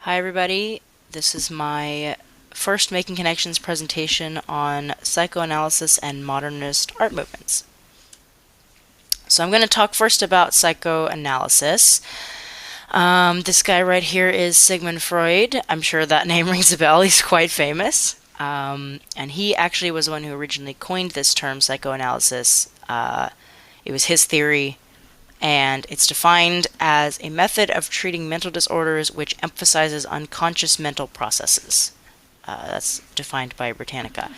Hi, everybody. This is my first Making Connections presentation on psychoanalysis and modernist art movements. So, I'm going to talk first about psychoanalysis. This guy right here is Sigmund Freud. I'm sure that name rings a bell. He's quite famous. And he actually was the one who originally coined this term psychoanalysis. It was his theory, and it's defined as a method of treating mental disorders which emphasizes unconscious mental processes. That's defined by Britannica.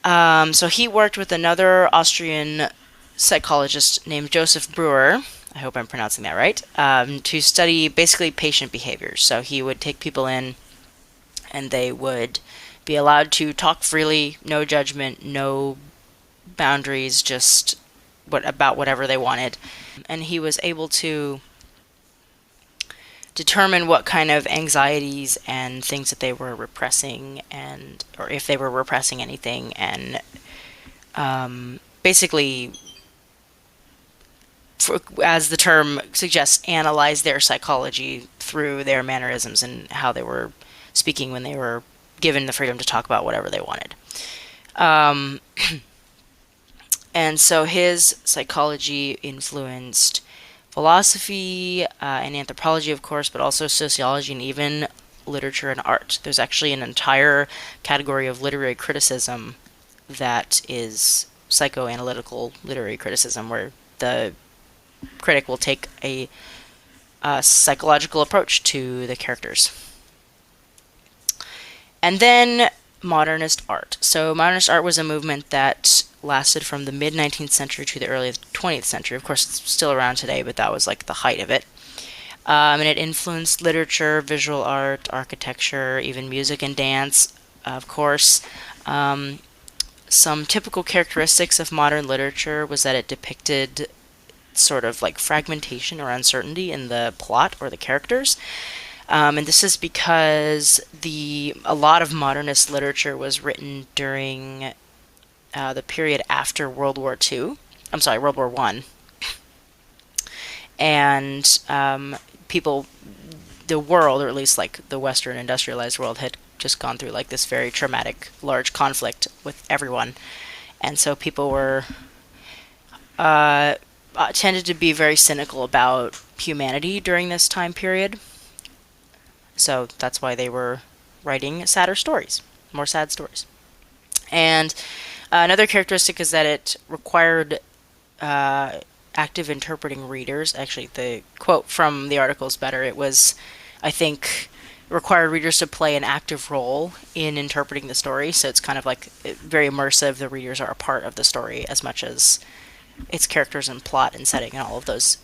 So he worked with another Austrian psychologist named Joseph Breuer. I hope I'm pronouncing that right. To study basically patient behaviors. So he would take people in, and they would be allowed to talk freely, no judgment, no boundaries, just about whatever they wanted. And he was able to determine what kind of anxieties and things that they were repressing, and or if they were repressing anything, and basically, as the term suggests, analyze their psychology through their mannerisms and how they were speaking when they were given the freedom to talk about whatever they wanted. Um, and so his psychology influenced philosophy and anthropology, of course, but also sociology and even literature and art. There's actually an entire category of literary criticism that is psychoanalytical literary criticism, where the critic will take a psychological approach to the characters. And then modernist art. So modernist art was a movement that lasted from the mid 19th century to the early 20th century. Of course, it's still around today, but that was like the height of it. And it influenced literature, visual art, architecture, even music and dance, of course. Some typical characteristics of modern literature was that it depicted sort of like fragmentation or uncertainty in the plot or the characters. And this is because a lot of modernist literature was written during the period after World War II. I'm sorry, World War One, and people, the world, or at least like the Western industrialized world, had just gone through like this very traumatic, large conflict with everyone, and so people were uh, tended to be very cynical about humanity during this time period. So that's why they were writing sadder stories, more sad stories. And another characteristic is that it required active interpreting readers. Actually, the quote from the article is better. It was, I think, required readers to play an active role in interpreting the story. So it's kind of like very immersive. The readers are a part of the story as much as its characters and plot and setting and all of those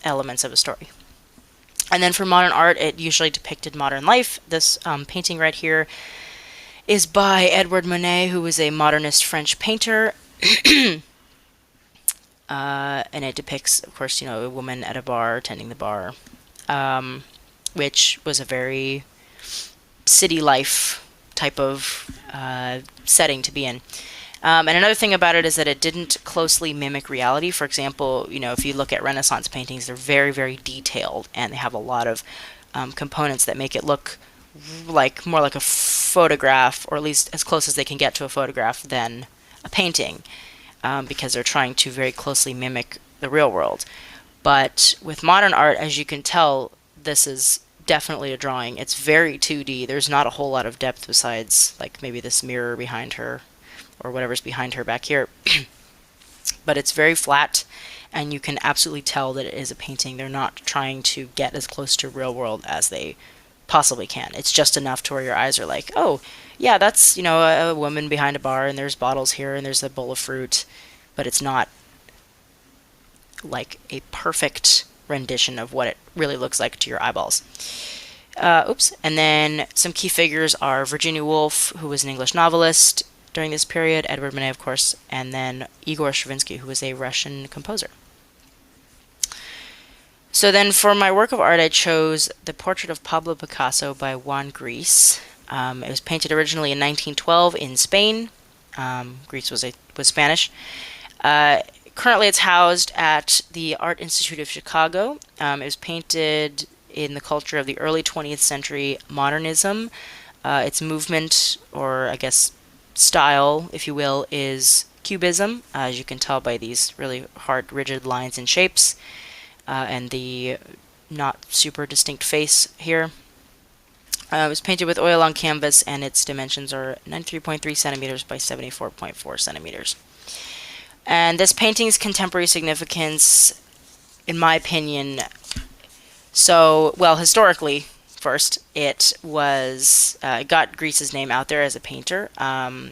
elements of a story. And then for modern art, it usually depicted modern life. This painting right here is by Edward Monet, who was a modernist French painter. And it depicts, of course, a woman at a bar, tending the bar, which was a very city life type of setting to be in. And another thing about it is that it didn't closely mimic reality. For example, if you look at Renaissance paintings, they're very, very detailed, and they have a lot of components that make it look like more like a photograph, or at least as close as they can get to a photograph than a painting, because they're trying to very closely mimic the real world. But with modern art, as you can tell, this is definitely a drawing. It's very 2D. There's not a whole lot of depth besides like maybe this mirror behind her or whatever's behind her back here. But it's very flat, and you can absolutely tell that it is a painting. They're not trying to get as close to real world as they possibly can. It's just enough to where your eyes are like, oh, yeah, that's, a woman behind a bar, and there's bottles here, and there's a bowl of fruit, but it's not like a perfect rendition of what it really looks like to your eyeballs. Oops. And then some key figures are Virginia Woolf, who was an English novelist during this period, Edward Manet, of course, and then Igor Stravinsky, who was a Russian composer. So then for my work of art, I chose the portrait of Pablo Picasso by Juan Gris. It was painted originally in 1912 in Spain. Gris was Spanish. Currently, it's housed at the Art Institute of Chicago. It was painted in the culture of the early 20th century modernism. Its movement, or I guess style, if you will, is Cubism, as you can tell by these really hard, rigid lines and shapes, and the not super distinct face here. It was painted with oil on canvas, and its dimensions are 93.3 centimeters by 74.4 centimeters. And this painting's contemporary significance, in my opinion, so, well, historically, first, it got Greece's name out there as a painter.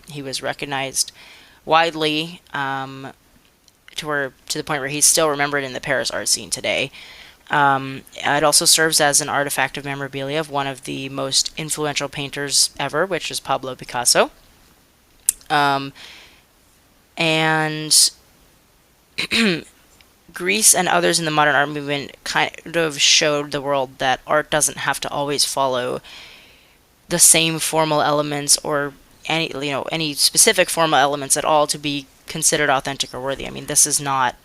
He was recognized widely, to the point where he's still remembered in the Paris art scene today. It also serves as an artifact of memorabilia of one of the most influential painters ever, which is Pablo Picasso. And Greece and others in the modern art movement kind of showed the world that art doesn't have to always follow the same formal elements, or any specific formal elements at all, to be considered authentic or worthy. I mean, this is not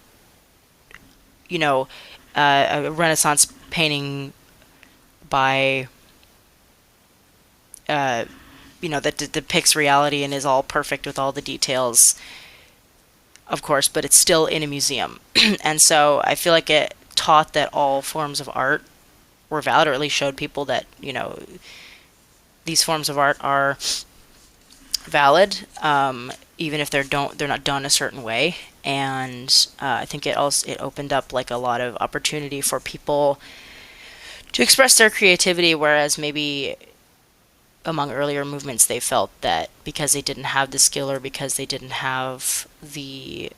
a Renaissance painting by that depicts reality and is all perfect with all the details, of course, but it's still in a museum. And so I feel like it taught that all forms of art were valid, or at least showed people that these forms of art are valid, even if they're not done a certain way. And I think it opened up like a lot of opportunity for people to express their creativity, whereas maybe among earlier movements they felt that because they didn't have the skill, or because they didn't have the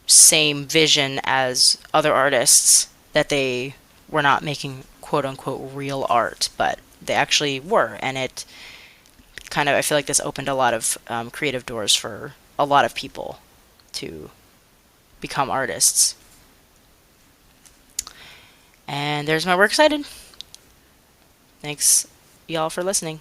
same vision as other artists, that they were not making quote unquote real art, but they actually were. And it kind of, I feel like this opened a lot of creative doors for a lot of people to become artists. And there's my works cited. Thanks y'all for listening.